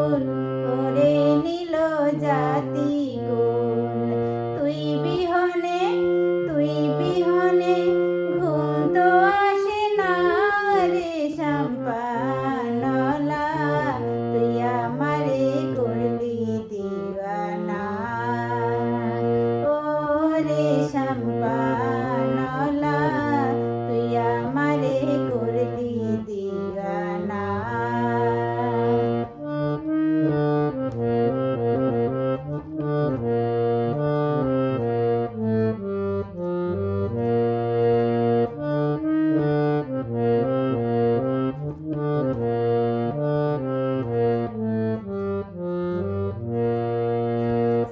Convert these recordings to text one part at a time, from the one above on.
ফুল করে নিল জাতি গোল। তুই বিহনে ঘুম তো আসে না রে শাম্পানলা, তুই আমারে করলি দিওয়ানা। ও রে শাম্পানলা, তুই আমারে করলি দিওয়ানা।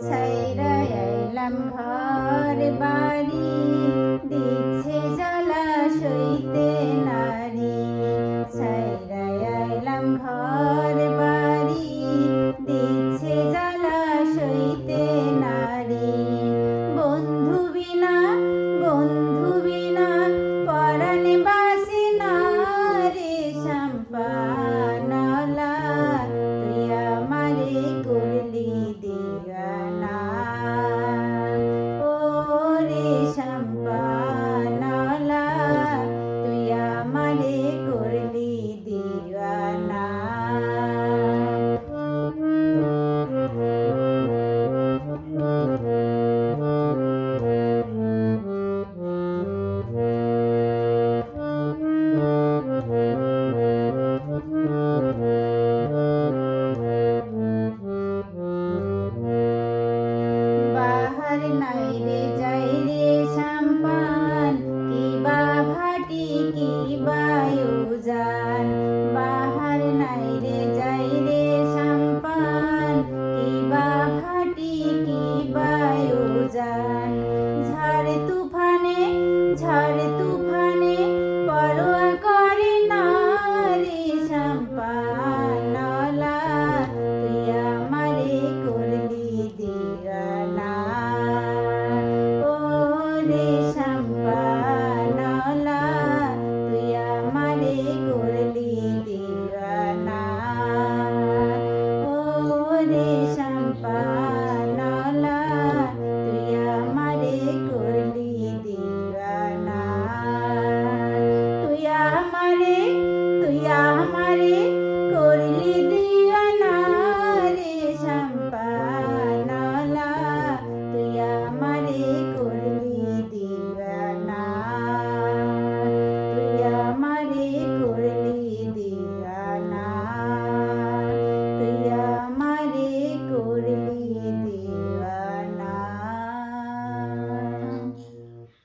ছাইরা আইলাম ঘর বাড়ি, দিচ্ছে জ্বালা সইতে নারী। ছাইরা আইলাম ঘর বাড়ি, দিচ্ছে জ্বালা সইতে নারী। বন্ধু বিনা পরাণে বাসে না রে শাম্পানলা, তুই আমারে করলি দিওয়ানা। ও রে শাম্পানলা, তুই আমারে করলি দিওয়ানা। বাহার নাই রে যাই রে শাম্পান, কি বা ভাটি কি বা উজান। বাহার নাই রে যাই রে শাম্পান, কি বা ভাটি কি বা উজান। ঝড় তুফানে পরোয়া করে না রে শাম্পানলা, তুই আমারে করলি দিওয়ানা। ও রে শাম্পানলা, তুই আমারে করলি দিওয়ানা। ও রে শাম্পানলা, তুই আমারে করলি দিওয়ানা। তুই আমারে করলি দিওয়ানা রে শাম্পানলা, তুই আমারে করলি দিওয়ানা। তুই আমারে করলি